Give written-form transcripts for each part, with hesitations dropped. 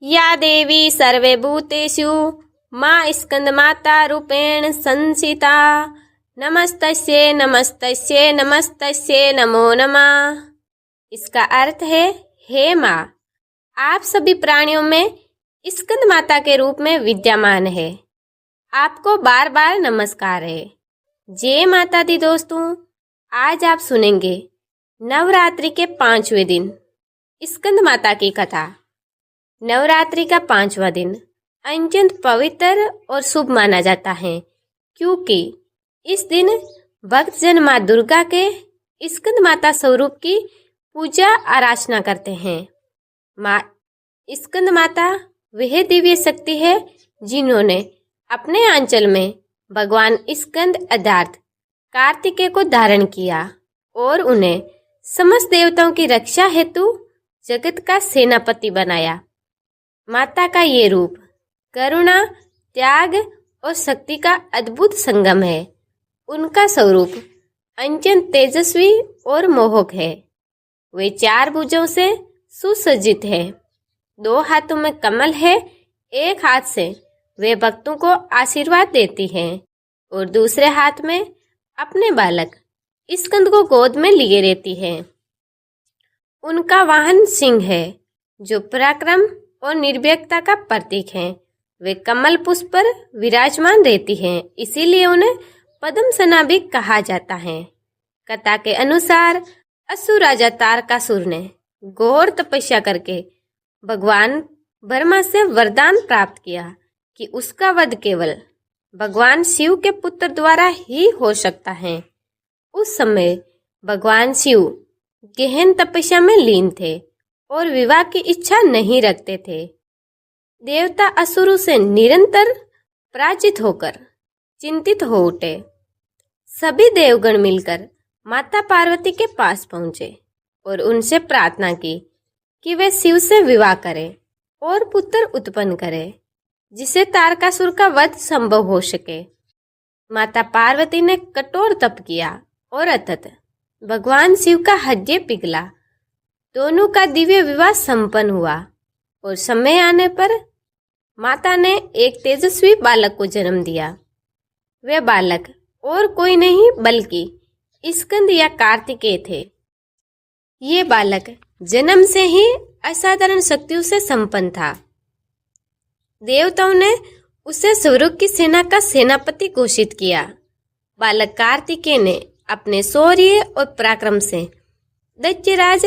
या देवी सर्वे भूतेषु माँ स्कंदमाता रूपेण संसिता। नमस्तस्ये नमस्तस्ये नमस्तस्ये नमो नमः। इसका अर्थ है, हे माँ, आप सभी प्राणियों में स्कंद माता के रूप में विद्यमान है। आपको बार बार नमस्कार है। जय माता दी दोस्तों, आज आप सुनेंगे नवरात्रि के 5वें दिन स्कंद माता की कथा। नवरात्रि का 5वां दिन अत्यंत पवित्र और शुभ माना जाता है, क्योंकि इस दिन भक्तजन माँ दुर्गा के स्कंद माता स्वरूप की पूजा आराधना करते हैं। माँ स्कंद माता वह दिव्य शक्ति है जिन्होंने अपने आंचल में भगवान स्कंद अर्थात कार्तिकेय को धारण किया और उन्हें समस्त देवताओं की रक्षा हेतु जगत का सेनापति बनाया। माता का ये रूप करुणा, त्याग और शक्ति का अद्भुत संगम है। उनका स्वरूप अत्यंत तेजस्वी और मोहक है। वे 4 भुजों से सुसज्जित है, 2 हाथों में कमल है, एक हाथ से वे भक्तों को आशीर्वाद देती हैं और दूसरे हाथ में अपने बालक स्कंद को गोद में लिए रहती है। उनका वाहन सिंह है, जो पराक्रम और निर्भीकता का प्रतीक है। वे कमल पुष्प पर विराजमान रहती हैं, इसीलिए उन्हें पद्मसना भी कहा जाता है। कथा के अनुसार असुर राजा तारकासुर ने घोर तपस्या करके भगवान ब्रह्मा से वरदान प्राप्त किया कि उसका वध केवल भगवान शिव के पुत्र द्वारा ही हो सकता है। उस समय भगवान शिव गहन तपस्या में लीन थे और विवाह की इच्छा नहीं रखते थे। देवता असुरों से निरंतर पराजित होकर चिंतित हो उठे। सभी देवगण मिलकर माता पार्वती के पास पहुंचे और उनसे प्रार्थना की कि वे शिव से विवाह करें और पुत्र उत्पन्न करें, जिसे तारकासुर का वध संभव हो सके। माता पार्वती ने कठोर तप किया और अंततः भगवान शिव का हृदय पिघला। दोनों का दिव्य विवाह संपन्न हुआ और समय आने पर माता ने एक तेजस्वी बालक को जन्म दिया। वे बालक और कोई नहीं बल्कि स्कंद या कार्तिकेय थे। ये बालक जन्म से ही असाधारण शक्तियों से संपन्न था। देवताओं ने उसे स्वर्ग की सेना का सेनापति घोषित किया। बालक कार्तिकेय ने अपने शौर्य और पराक्रम से दैत्यराज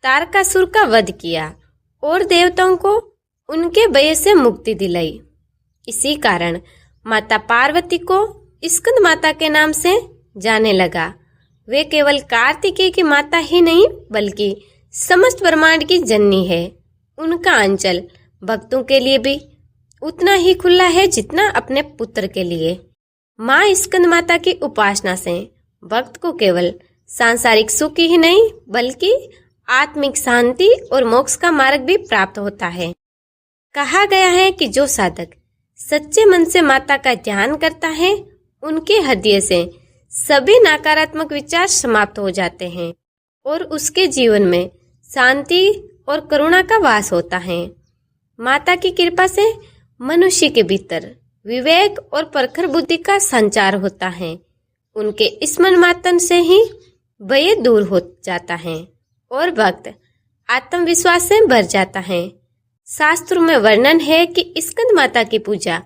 तारकासुर का वध किया और देवताओं को उनके भय से मुक्ति दिलाई। इसी कारण माता पार्वती को स्कंद माता के नाम से जाने लगा। वे केवल कार्तिकेय की माता ही नहीं बल्कि समस्त ब्रह्मांड की जननी है। उनका अंचल भक्तों के लिए भी उतना ही खुला है जितना अपने पुत्र के लिए। माँ स्कंद माता की उपासना से भक्त को केवल सांसारिक सुख ही नहीं बल्कि आत्मिक शांति और मोक्ष का मार्ग भी प्राप्त होता है। कहा गया है कि जो साधक सच्चे मन से माता का ध्यान करता है, उनके हृदय से सभी नकारात्मक विचार समाप्त हो जाते हैं और उसके जीवन में शांति और करुणा का वास होता है। माता की कृपा से मनुष्य के भीतर विवेक और प्रखर बुद्धि का संचार होता है। उनके स्मरण मात्र से ही भय दूर हो जाता है और भक्त आत्मविश्वास से भर जाता है। शास्त्रों में वर्णन है कि स्कंद माता की पूजा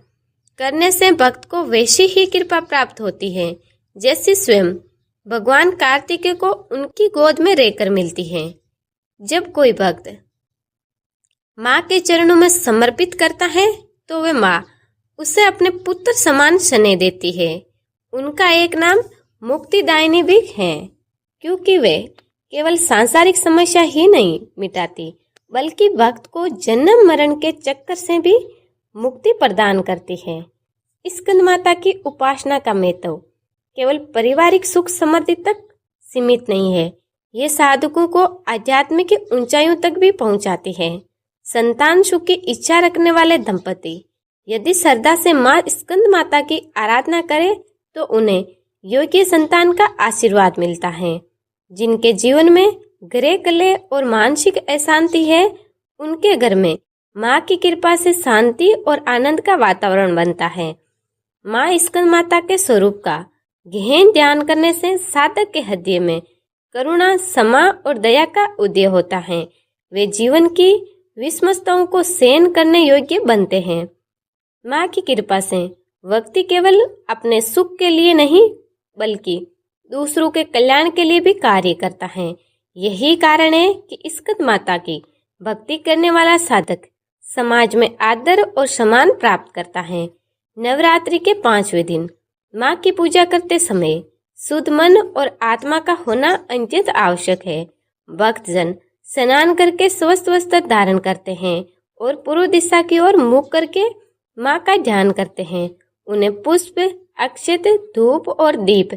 करने से भक्त को वैसी ही कृपा प्राप्त होती है जैसी स्वयं भगवान कार्तिकेय को उनकी गोद में रहकर मिलती है। जब कोई भक्त माँ के चरणों में समर्पित करता है तो वे माँ उसे अपने पुत्र समान स्नेह देती है। उनका एक नाम मुक्तिदायिनी भी है, क्योंकि वे केवल सांसारिक समस्या ही नहीं मिटाती बल्कि भक्त को जन्म मरण के चक्कर से भी मुक्ति प्रदान करती है। स्कंद माता की उपासना का महत्व केवल पारिवारिक सुख समृद्धि तक सीमित नहीं है, ये साधकों को आध्यात्मिक ऊंचाइयों तक भी पहुंचाती है। संतान सुख की इच्छा रखने वाले दंपति यदि श्रद्धा से माँ स्कंद माता की आराधना करे तो उन्हें योग्य संतान का आशीर्वाद मिलता है। जिनके जीवन में ग्रह कलह और मानसिक अशांति है, उनके घर में माँ की कृपा से शांति और आनंद का वातावरण बनता है। माँ स्कंद माता के स्वरूप का गहन ध्यान करने से साधक के हृदय में करुणा, क्षमा और दया का उदय होता है। वे जीवन की विषमताओं को सहन करने योग्य बनते हैं। माँ की कृपा से व्यक्ति केवल अपने सुख के लिए नहीं बल्कि दूसरों के कल्याण के लिए भी कार्य करता है। यही कारण है कि स्कंद माता की भक्ति करने वाला साधक समाज में आदर और सम्मान प्राप्त करता है। नवरात्रि के 5वें दिन माँ की पूजा करते समय शुद्ध मन और आत्मा का होना अत्यंत आवश्यक है। भक्तजन स्नान करके स्वस्थ वस्त्र धारण करते हैं और पूर्व दिशा की ओर मुख करके माँ का ध्यान करते हैं। उन्हें पुष्प, अक्षत, धूप और दीप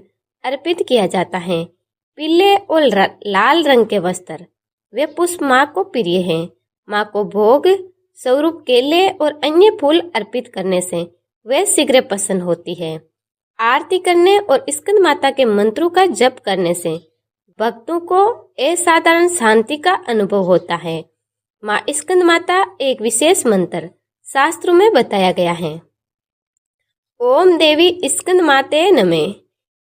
अर्पित किया जाता है। पीले और लाल रंग के वस्त्र वे पुष्प माँ को प्रिय हैं। माँ को भोग स्वरूप केले और अन्य फूल अर्पित करने से वे शीघ्र प्रसन्न होती है। आरती करने और स्कंद माता के मंत्रों का जप करने से भक्तों को असाधारण शांति का अनुभव होता है। माँ स्कंद माता एक विशेष मंत्र शास्त्रों में बताया गया है। ओम देवी स्कंद माते नमः।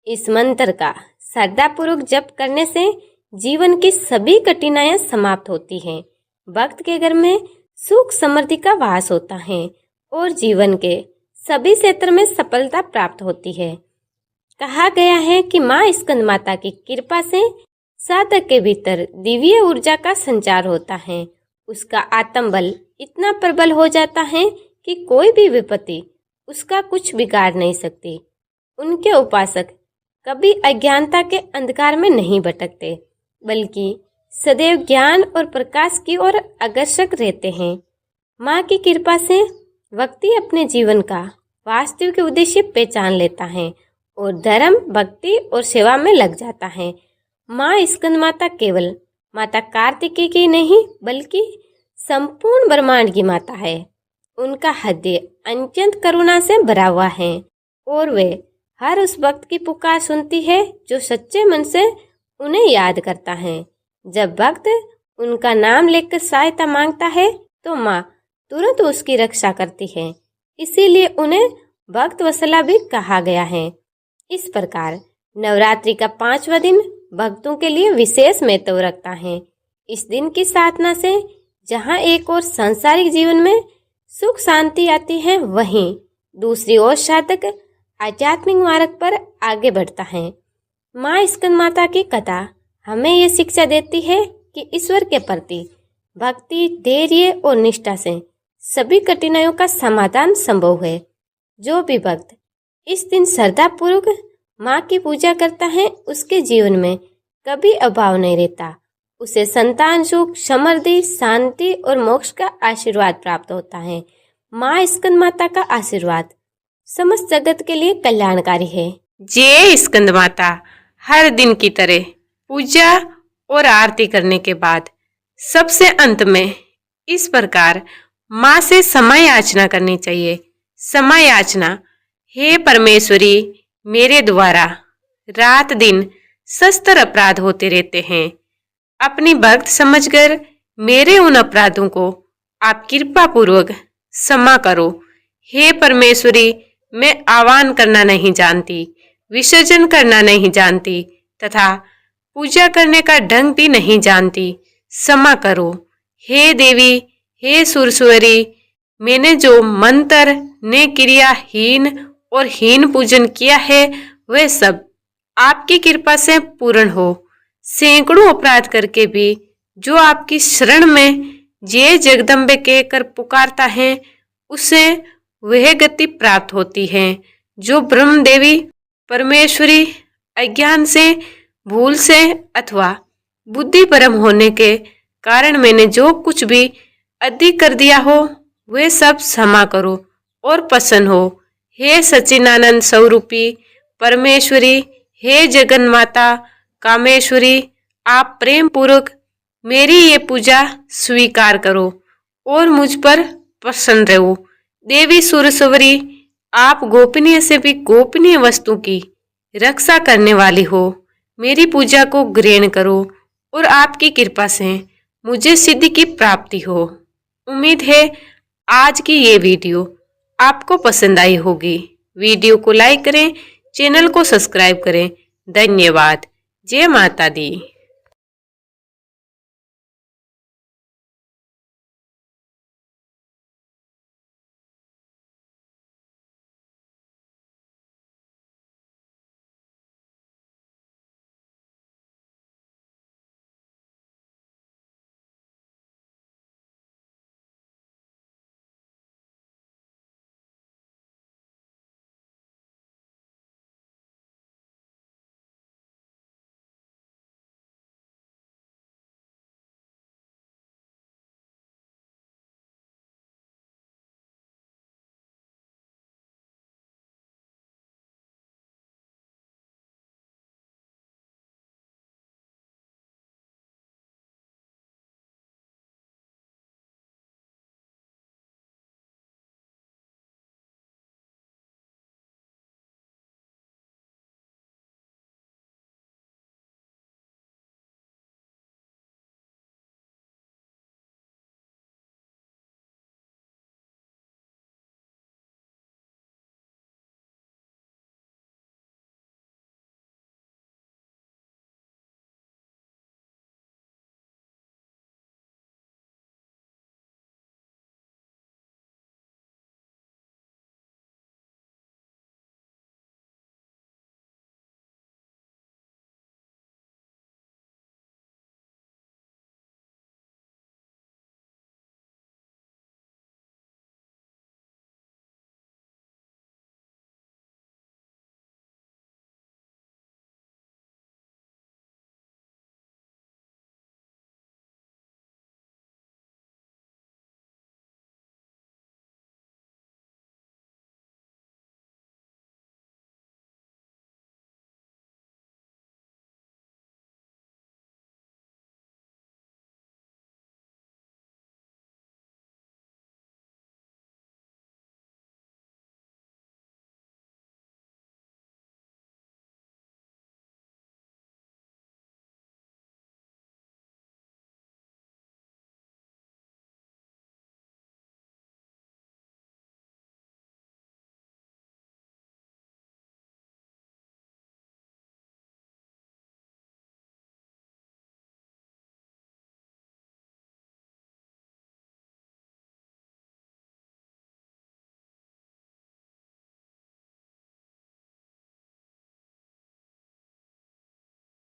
इस मंत्र का श्रद्धापूर्वक जप करने से जीवन की सभी कठिनाइयां समाप्त होती हैं। भक्त के घर में सुख समृद्धि का वास होता है और जीवन के सभी क्षेत्र में सफलता प्राप्त होती है। कहा गया है कि माँ स्कंद माता की कृपा से साधक के भीतर दिव्य ऊर्जा का संचार होता है। उसका आत्मबल इतना प्रबल हो जाता है कि कोई भी विपत्ति उसका कुछ बिगाड़ नहीं सकती। उनके उपासक कभी अज्ञानता के अंधकार में नहीं भटकते बल्कि सदैव ज्ञान और प्रकाश की ओर अग्रसर रहते हैं। माँ की कृपा से व्यक्ति अपने जीवन का वास्तविक उद्देश्य पहचान लेता है और धर्म, भक्ति और सेवा में लग जाता है। माँ स्कंद माता केवल माता कार्तिकेय की नहीं बल्कि संपूर्ण ब्रह्मांड की माता है। उनका हृदय अत्यंत करुणा से भरा हुआ है और वे हर उस भक्त की पुकार सुनती है जो सच्चे मन से उन्हें याद करता है। जब भक्त उनका नाम लेकर सहायता मांगता है तो माँ तुरंत उसकी रक्षा करती है। इसीलिए उन्हें भक्त वत्सला भी कहा गया है। इस प्रकार नवरात्रि का 5वां दिन भक्तों के लिए विशेष महत्व रखता है। इस दिन की साधना से जहाँ एक और सांसारिक जीवन में सुख शांति आती है, वहीं दूसरी ओर साधक आध्यात्मिक मार्ग पर आगे बढ़ता है। माँ स्कंद माता की कथा हमें ये शिक्षा देती है कि ईश्वर के प्रति भक्ति, धैर्य और निष्ठा से सभी कठिनाइयों का समाधान संभव है। जो भी भक्त इस दिन श्रद्धा पूर्वक माँ की पूजा करता है उसके जीवन में कभी अभाव नहीं रहता। उसे संतान सुख, समृद्धि, शांति और मोक्ष का आशीर्वाद प्राप्त होता है। माँ स्कंद माता का आशीर्वाद समस्त जगत के लिए कल्याणकारी है। जय स्कंद माता। हर दिन की तरह पूजा और आरती करने के बाद सबसे अंत में इस प्रकार माँ से क्षमा याचना करनी चाहिए। क्षमा याचना, हे परमेश्वरी, मेरे द्वारा रात दिन सस्तर अपराध होते रहते हैं। अपनी भक्त समझकर मेरे उन अपराधों को आप कृपा पूर्वक क्षमा करो। हे परमेश्वरी, मैं आह्वान करना नहीं जानती, विसर्जन करना नहीं जानती तथा पूजा करने का ढंग भी नहीं जानती, क्षमा करो। हे देवी, हे सुरसुरी, मैंने जो मंत्र ने क्रियाहीन और हीन पूजन किया है वह सब आपकी कृपा से पूर्ण हो। सैकड़ों अपराध करके भी जो आपकी शरण में जय जगदम्बे कहकर पुकारता है उसे वह गति प्राप्त होती है जो ब्रह्म देवी परमेश्वरी अज्ञान से, भूल से अथवा बुद्धि परम होने के कारण मैंने जो कुछ भी अधिक कर दिया हो वह सब क्षमा करो और प्रसन्न हो। हे सच्चिदानंद स्वरूपी परमेश्वरी, हे जगन माता कामेश्वरी, आप प्रेम पूर्वक मेरी ये पूजा स्वीकार करो और मुझ पर प्रसन्न रहो। देवी सुरसुरी, आप गोपनीय से भी गोपनीय वस्तु की रक्षा करने वाली हो। मेरी पूजा को ग्रहण करो और आपकी कृपा से मुझे सिद्धि की प्राप्ति हो। उम्मीद है आज की ये वीडियो आपको पसंद आई होगी। वीडियो को लाइक करें, चैनल को सब्सक्राइब करें। धन्यवाद। जय माता दी।